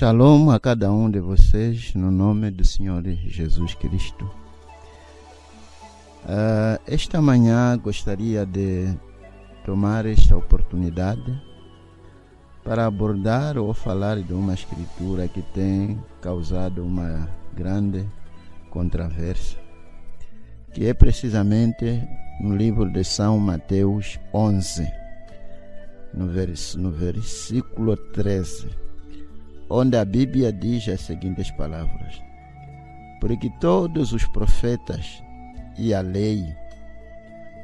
Shalom a cada um de vocês, no nome do Senhor Jesus Cristo. Esta manhã gostaria de tomar esta oportunidade para abordar ou falar de uma escritura que tem causado uma grande controvérsia, que é precisamente no livro de São Mateus 11, no versículo 13, onde a Bíblia diz as seguintes palavras: porque todos os profetas e a lei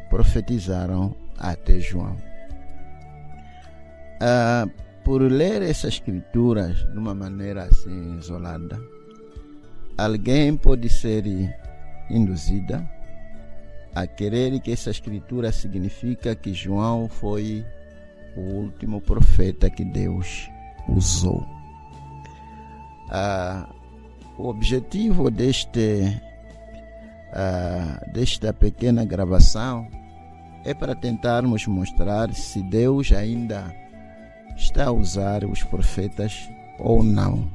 profetizaram até João. Por ler essas escrituras de uma maneira assim isolada, alguém pode ser induzida a querer que essa escritura significa que João foi o último profeta que Deus usou. O objetivo desta pequena gravação é para tentarmos mostrar se Deus ainda está a usar os profetas ou não.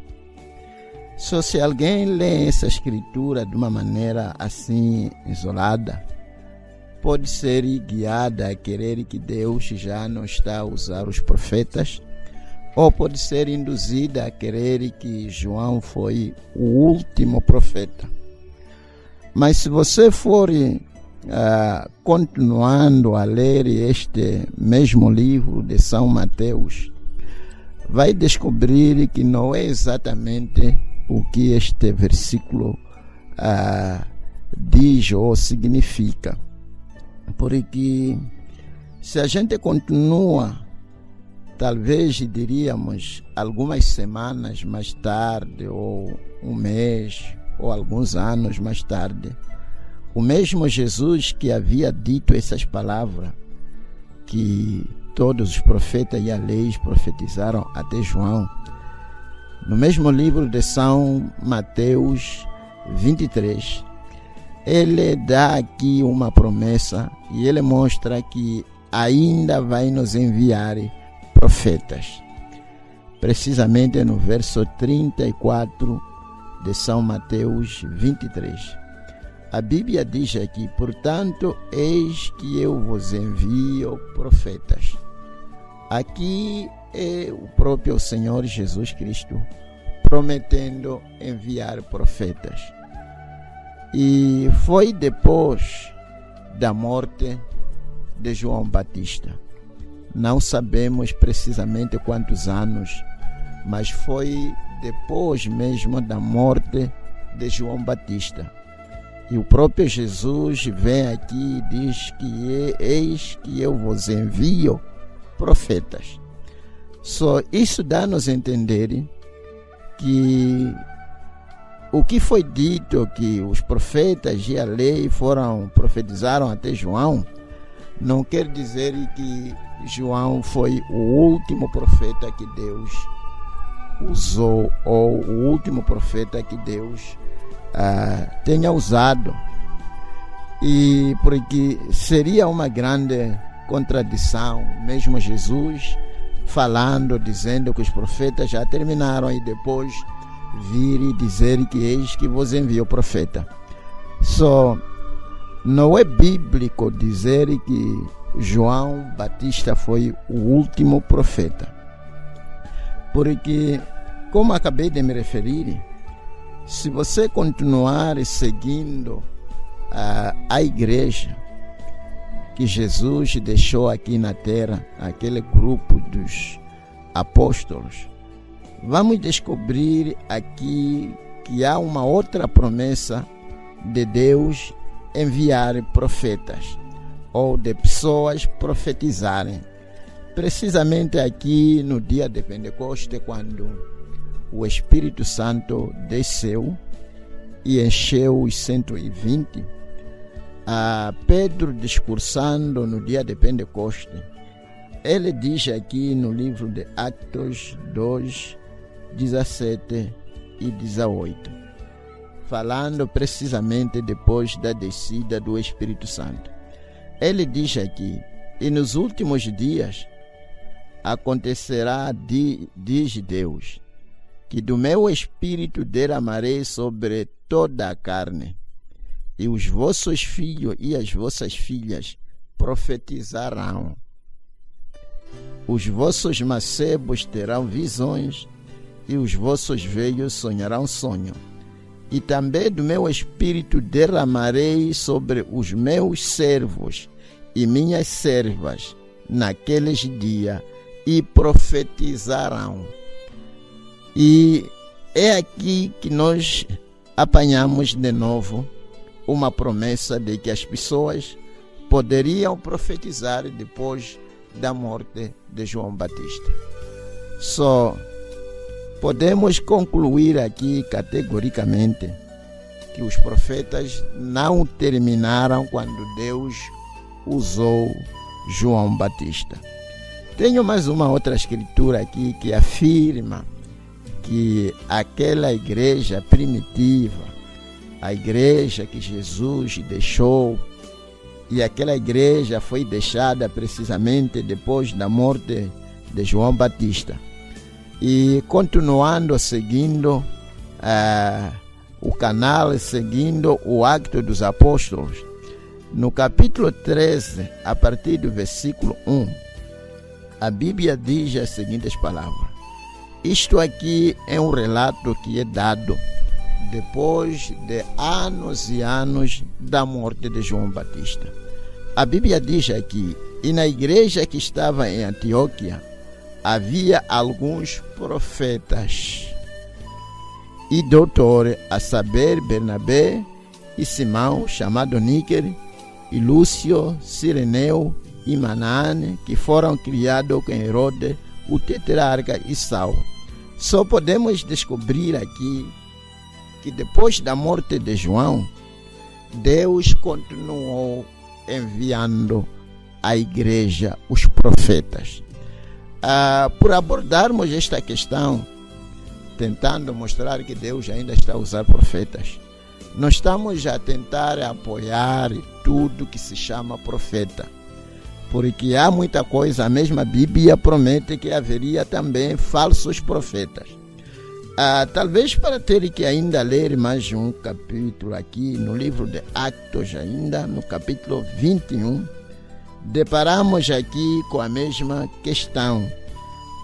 Só se alguém lê essa escritura de uma maneira assim isolada, pode ser guiada a querer que Deus já não está a usar os profetas, ou pode ser induzida a querer que João foi o último profeta. Mas se você for continuando a ler este mesmo livro de São Mateus, vai descobrir que não é exatamente o que este versículo diz ou significa. Porque se a gente continua, talvez diríamos algumas semanas mais tarde, ou um mês, ou alguns anos mais tarde, o mesmo Jesus que havia dito essas palavras, que todos os profetas e a lei profetizaram até João, no mesmo livro de São Mateus 23, ele dá aqui uma promessa e ele mostra que ainda vai nos enviar profetas. Precisamente no verso 34 de São Mateus 23. A Bíblia diz aqui: portanto, eis que eu vos envio profetas. Aqui é o próprio Senhor Jesus Cristo prometendo enviar profetas. E foi depois da morte de João Batista. Não sabemos precisamente quantos anos, mas foi depois mesmo da morte de João Batista. E o próprio Jesus vem aqui e diz que eis que eu vos envio profetas. Só isso dá-nos a entender que o que foi dito, que os profetas e a lei profetizaram até João, não quer dizer que João foi o último profeta que Deus usou, ou o último profeta que Deus tenha usado. E porque seria uma grande contradição, mesmo Jesus falando, dizendo que os profetas já terminaram, e depois vir e dizer que eis que vos envio profeta. Só não é bíblico dizer que João Batista foi o último profeta, porque, como acabei de me referir, se você continuar seguindo a igreja que Jesus deixou aqui na terra, aquele grupo dos apóstolos, vamos descobrir aqui que há uma outra promessa de Deus enviar profetas, ou de pessoas profetizarem. Precisamente aqui no dia de Pentecoste, quando o Espírito Santo desceu e encheu os 120, Pedro, discursando no dia de Pentecoste, ele diz aqui no livro de Atos 2, 17 e 18, falando precisamente depois da descida do Espírito Santo. Ele diz aqui: e nos últimos dias acontecerá, diz Deus, que do meu espírito derramarei sobre toda a carne, e os vossos filhos e as vossas filhas profetizarão. Os vossos mancebos terão visões, e os vossos velhos sonharão sonho. E também do meu espírito derramarei sobre os meus servos e minhas servas naqueles dias, e profetizarão. E é aqui que nós apanhamos de novo uma promessa de que as pessoas poderiam profetizar depois da morte de João Batista. Só podemos concluir aqui categoricamente que os profetas não terminaram quando Deus usou João Batista. Tenho mais uma outra escritura aqui que afirma que aquela igreja primitiva, a igreja que Jesus deixou, e aquela igreja foi deixada precisamente depois da morte de João Batista. E continuando seguindo o canal, seguindo o Atos dos Apóstolos, no capítulo 13, a partir do versículo 1, a Bíblia diz as seguintes palavras. Isto aqui é um relato que é dado depois de anos e anos da morte de João Batista. A Bíblia diz aqui, e na igreja que estava em Antioquia, havia alguns profetas e doutores, a saber, Bernabé e Simão, chamado Níger, e Lúcio, Cireneu e Manane, que foram criados com Herodes, o tetrarca, e Saulo. Só podemos descobrir aqui que depois da morte de João, Deus continuou enviando à igreja os profetas. Por abordarmos esta questão, tentando mostrar que Deus ainda está a usar profetas, nós estamos a tentar apoiar tudo que se chama profeta, porque há muita coisa, a mesma Bíblia promete que haveria também falsos profetas. Talvez para ter que ainda ler mais um capítulo aqui no livro de Atos, ainda no capítulo 21, deparamos aqui com a mesma questão.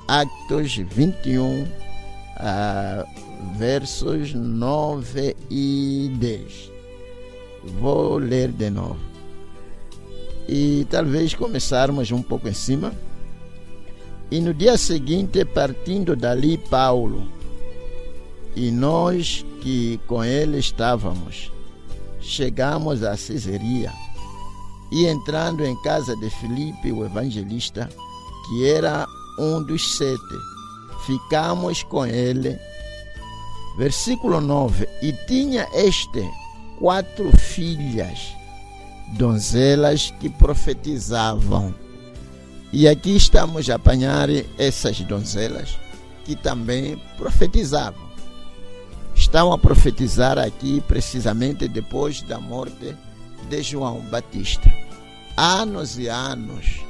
Atos 21, versos 9 e 10. Vou ler de novo. E talvez começarmos um pouco em cima. E no dia seguinte, partindo dali, Paulo e nós que com ele estávamos, chegamos a Cesareia, e entrando em casa de Filipe, o evangelista, que era um dos 7, ficamos com ele. Versículo 9. E tinha 4 filhas, donzelas que profetizavam. E aqui estamos a apanhar essas donzelas que também profetizavam. Estão a profetizar aqui precisamente depois da morte de João Batista. Anos e anos.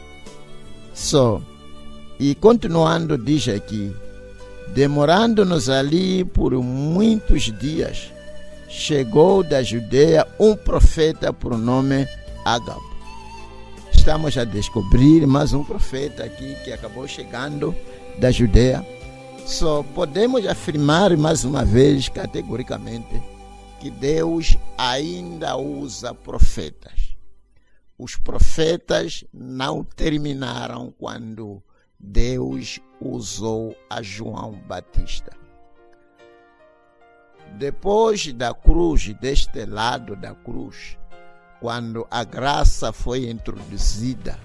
E continuando, diz aqui, demorando-nos ali por muitos dias, chegou da Judeia um profeta por nome Ágabo. Estamos a descobrir mais um profeta aqui que acabou chegando da Judeia. Só podemos afirmar mais uma vez, categoricamente, que Deus ainda usa profetas. Os profetas não terminaram quando Deus usou a João Batista. Depois da cruz, deste lado da cruz, quando a graça foi introduzida,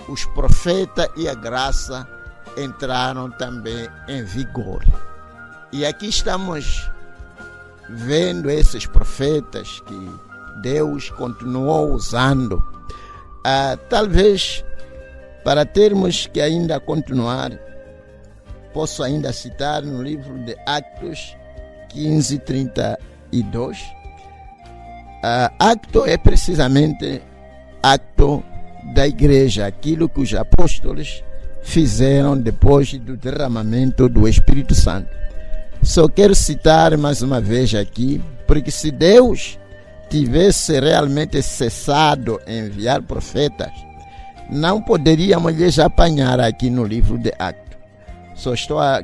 os profetas e a graça entraram também em vigor. E aqui estamos vendo esses profetas que Deus continuou usando. Talvez para termos que ainda continuar, posso ainda citar no livro de Atos 15:32. Acto é precisamente acto da igreja, aquilo que os apóstolos fizeram depois do derramamento do Espírito Santo. Só quero citar mais uma vez aqui, porque se Deus tivesse realmente cessado em enviar profetas, não poderíamos lhes apanhar aqui no livro de Atos.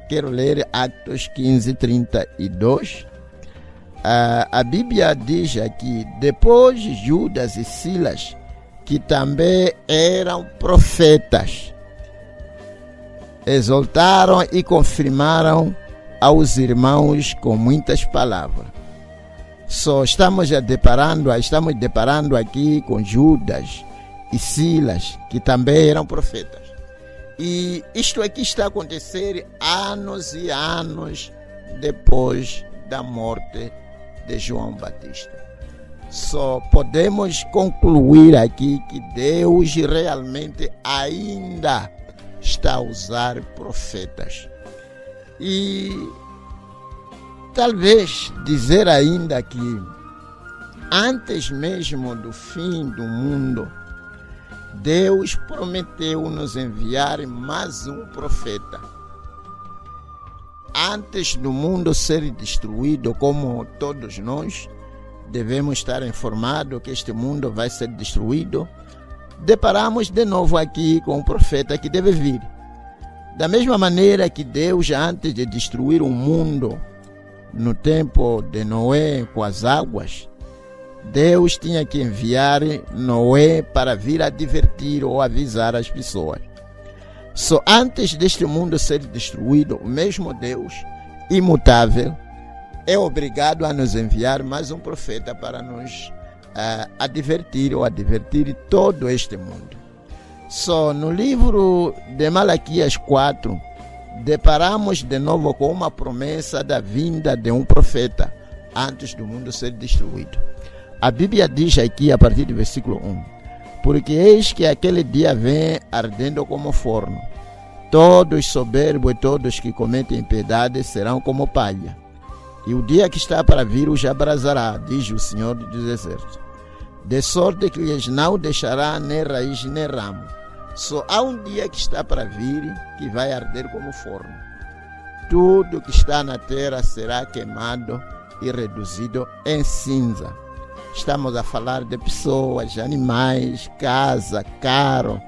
Quero ler Atos 15, 32. A Bíblia diz aqui: depois Judas e Silas, que também eram profetas, exaltaram e confirmaram aos irmãos com muitas palavras. Estamos deparando aqui com Judas e Silas, que também eram profetas. E isto aqui está a acontecer anos e anos depois da morte de João Batista. Só podemos concluir aqui que Deus realmente ainda está a usar profetas. E talvez dizer ainda que antes mesmo do fim do mundo, Deus prometeu nos enviar mais um profeta. Antes do mundo ser destruído, como todos nós devemos estar informados que este mundo vai ser destruído, deparamos de novo aqui com um profeta que deve vir. Da mesma maneira que Deus, antes de destruir o mundo, no tempo de Noé com as águas, Deus tinha que enviar Noé para vir advertir ou avisar as pessoas. Só antes deste mundo ser destruído, o mesmo Deus, imutável, é obrigado a nos enviar mais um profeta para nos advertir todo este mundo. No livro de Malaquias 4, deparamos de novo com uma promessa da vinda de um profeta antes do mundo ser destruído. A Bíblia diz aqui, a partir do versículo 1: porque eis que aquele dia vem ardendo como forno. Todos soberbos e todos que cometem impiedade serão como palha. E o dia que está para vir os abrasará, diz o Senhor dos Exércitos. De sorte que lhes não deixará nem raiz nem ramo. Só há um dia que está para vir, que vai arder como forno. Tudo que está na terra será queimado e reduzido em cinza. Estamos a falar de pessoas, animais, casa, carro.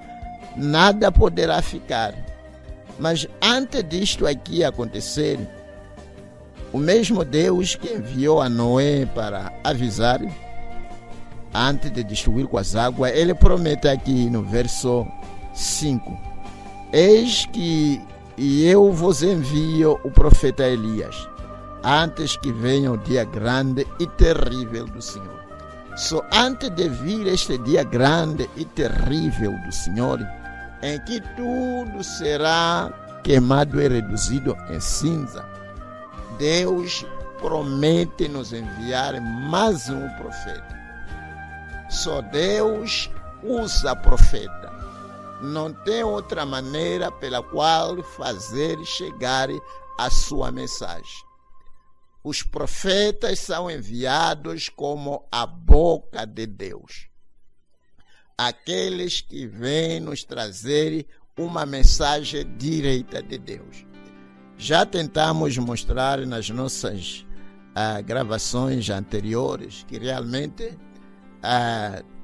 Nada poderá ficar. Mas antes disto aqui acontecer, o mesmo Deus que enviou a Noé para avisar, antes de destruir com as águas, ele promete aqui no verso 5: eis que eu vos envio o profeta Elias, antes que venha o dia grande e terrível do Senhor. Antes de vir este dia grande e terrível do Senhor, em que tudo será queimado e reduzido em cinza, Deus promete nos enviar mais um profeta. Deus usa profeta. Não tem outra maneira pela qual fazer chegar a sua mensagem. Os profetas são enviados como a boca de Deus. Aqueles que vêm nos trazer uma mensagem direta de Deus. Já tentamos mostrar nas nossas gravações anteriores que realmente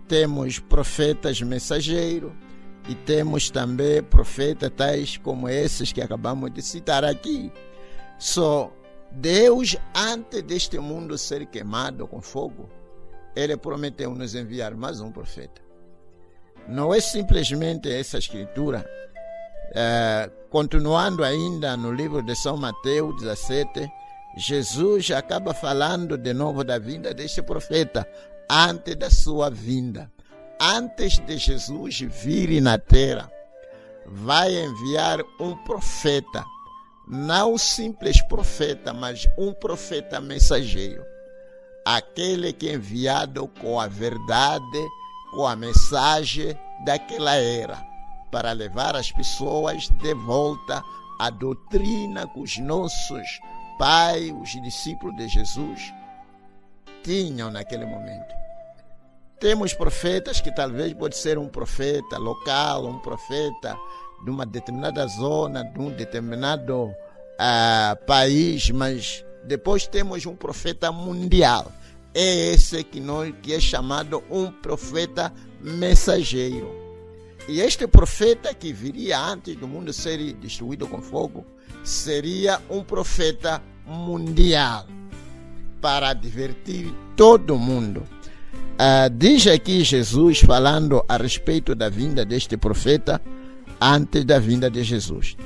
temos profetas mensageiros e temos também profetas tais como esses que acabamos de citar aqui. Deus, antes deste mundo ser queimado com fogo, ele prometeu nos enviar mais um profeta. Não é simplesmente essa escritura. Continuando ainda no livro de São Mateus 17, Jesus acaba falando de novo da vinda deste profeta, antes da sua vinda. Antes de Jesus vir na terra, vai enviar um profeta, não simples profeta, mas um profeta mensageiro, aquele que é enviado com a verdade, com a mensagem daquela era, para levar as pessoas de volta à doutrina que os nossos pais, os discípulos de Jesus, tinham naquele momento. Temos profetas que talvez pode ser um profeta local, um profeta de uma determinada zona, de um determinado país, mas depois temos um profeta mundial. É esse que é chamado um profeta mensageiro. E este profeta que viria antes do mundo ser destruído com fogo, seria um profeta mundial, para advertir todo mundo. Diz aqui Jesus falando a respeito da vinda deste profeta antes da vinda de Jesus.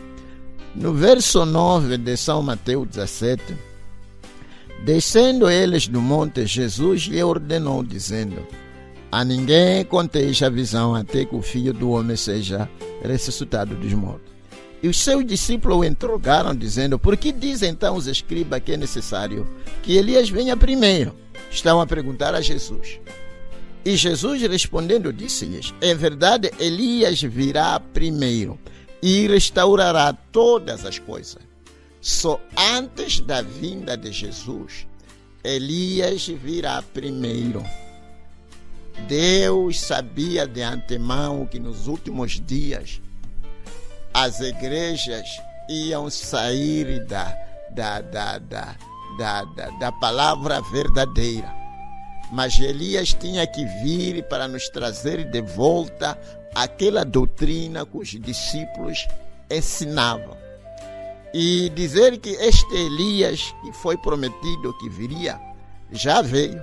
No verso 9 de São Mateus 17, descendo eles do monte, Jesus lhe ordenou, dizendo: a ninguém conteis a visão até que o Filho do Homem seja ressuscitado dos mortos. E os seus discípulos o interrogaram, dizendo: por que dizem então os escribas que é necessário que Elias venha primeiro? Estão a perguntar a Jesus. E Jesus respondendo disse-lhes: é verdade, Elias virá primeiro e restaurará todas as coisas. Só antes da vinda de Jesus, Elias virá primeiro. Deus sabia de antemão que nos últimos dias as igrejas iam sair da palavra verdadeira. Mas Elias tinha que vir para nos trazer de volta aquela doutrina que os discípulos ensinavam. E dizer que este Elias que foi prometido que viria, já veio.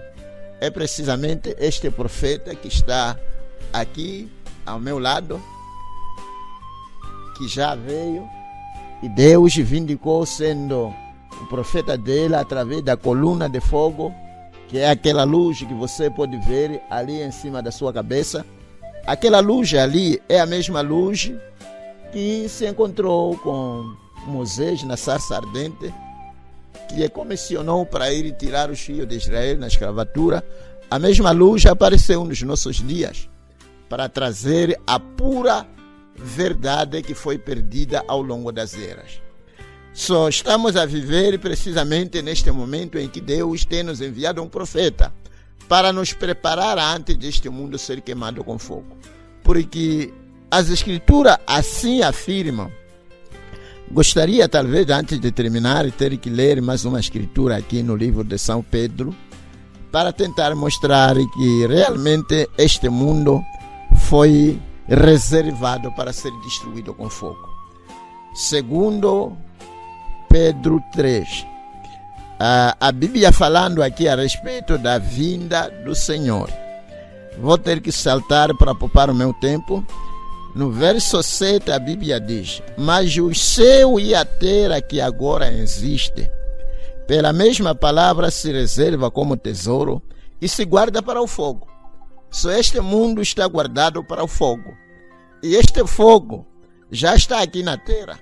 É precisamente este profeta que está aqui ao meu lado, que já veio, e Deus vindicou sendo o profeta dele através da coluna de fogo, que é aquela luz que você pode ver ali em cima da sua cabeça. Aquela luz ali é a mesma luz que se encontrou com Moisés na sarça ardente, que comissionou para ir tirar os filhos de Israel na escravatura. A mesma luz apareceu nos nossos dias para trazer a pura verdade que foi perdida ao longo das eras. Só estamos a viver precisamente neste momento em que Deus tem nos enviado um profeta para nos preparar antes deste mundo ser queimado com fogo. Porque as escrituras assim afirmam. Gostaria talvez, antes de terminar, ter que ler mais uma escritura aqui no livro de São Pedro, para tentar mostrar que realmente este mundo foi reservado para ser destruído com fogo. Segundo Pedro 3, a Bíblia falando aqui a respeito da vinda do Senhor. Vou ter que saltar para poupar o meu tempo. No verso 7 a Bíblia diz: mas o céu e a terra que agora existe, pela mesma palavra se reserva como tesouro e se guarda para o fogo. Só este mundo está guardado para o fogo. E este fogo já está aqui na terra.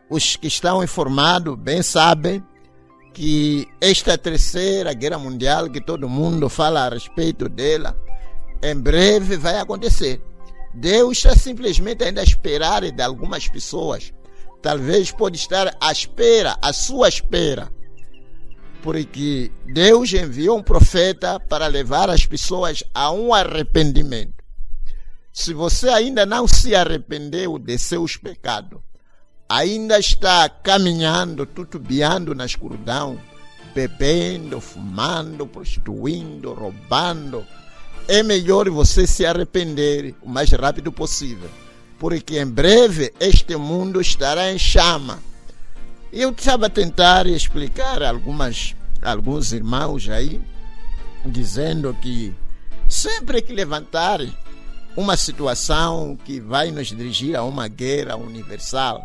Os que estão informados bem sabem que esta terceira guerra mundial, que todo mundo fala a respeito dela, em breve vai acontecer. Deus está simplesmente ainda a esperar de algumas pessoas. Talvez pode estar à espera, à sua espera. Porque Deus enviou um profeta para levar as pessoas a um arrependimento. Se você ainda não se arrependeu de seus pecados, ainda está caminhando, tutubiando na escuridão, bebendo, fumando, prostituindo, roubando, é melhor você se arrepender o mais rápido possível, porque em breve este mundo estará em chama. Eu estava a tentar explicar alguns irmãos aí, dizendo que sempre que levantarem uma situação que vai nos dirigir a uma guerra universal,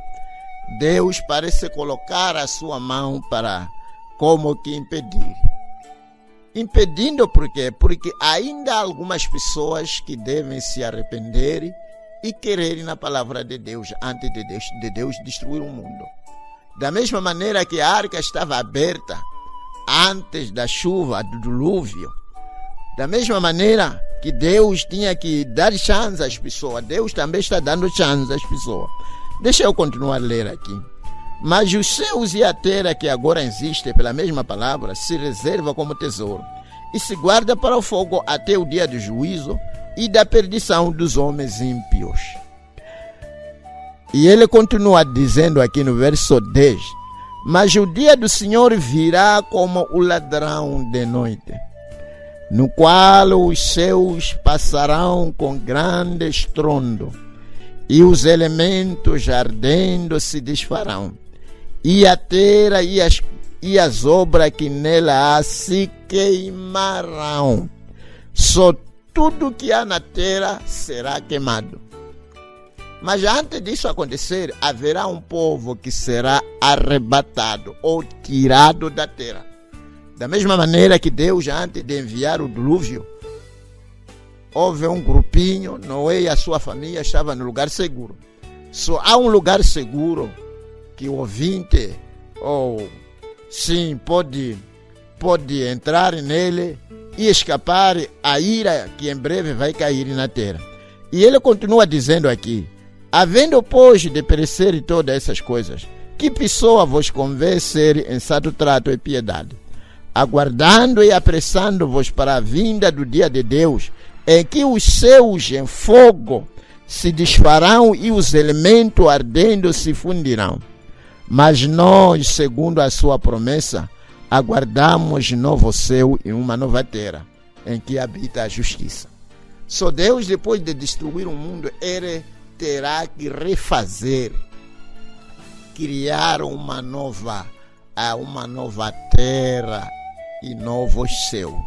Deus parece colocar a sua mão para como que impedir. Impedindo por quê? Porque ainda há algumas pessoas que devem se arrepender e quererem na palavra de Deus antes de Deus destruir o mundo. Da mesma maneira que a arca estava aberta antes da chuva, do dilúvio, da mesma maneira que Deus tinha que dar chance às pessoas, Deus também está dando chance às pessoas. Deixa eu continuar a ler aqui. Mas os céus e a terra que agora existem, pela mesma palavra, se reserva como tesouro e se guarda para o fogo até o dia do juízo e da perdição dos homens ímpios. E ele continua dizendo aqui no verso 10: mas o dia do Senhor virá como o ladrão de noite, no qual os céus passarão com grande estrondo, e os elementos ardendo se desfarão, e a terra e as obras que nela há se queimarão. Só tudo que há na terra será queimado. Mas antes disso acontecer, haverá um povo que será arrebatado ou tirado da terra. Da mesma maneira que Deus, antes de enviar o dilúvio, houve um grupinho, Noé e a sua família estavam no lugar seguro. Só há um lugar seguro que o ouvinte, sim, pode entrar nele e escapar a ira que em breve vai cair na terra. E ele continua dizendo aqui: havendo, pois, de perecer todas essas coisas, que pessoa vos convencer em santo trato e piedade, aguardando e apressando-vos para a vinda do dia de Deus, em que os céus em fogo se desfarão e os elementos ardendo se fundirão. Mas nós, segundo a sua promessa, aguardamos novo céu e uma nova terra, em que habita a justiça. Só Deus, depois de destruir o mundo, ele terá que refazer, criar uma nova terra e novo céu.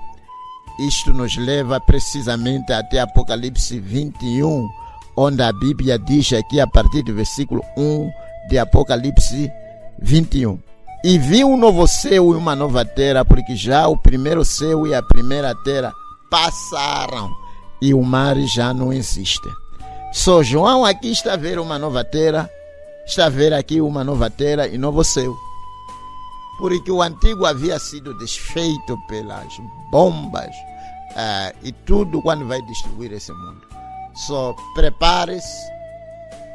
Isto nos leva precisamente até Apocalipse 21, onde a Bíblia diz aqui a partir do versículo 1 de Apocalipse 21: e vi um novo céu e uma nova terra, porque já o primeiro céu e a primeira terra passaram e o mar já não existe. Só João aqui está a ver uma nova terra, está a ver aqui uma nova terra e novo céu. Porque o antigo havia sido desfeito pelas bombas e tudo quando vai destruir esse mundo. Só prepare-se,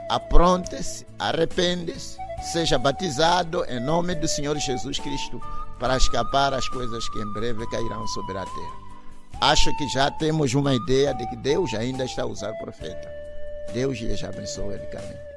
apronte-se, arrepende-se, seja batizado em nome do Senhor Jesus Cristo para escapar as coisas que em breve cairão sobre a terra. Acho que já temos uma ideia de que Deus ainda está a usar profeta. Deus lhes abençoe ricamente.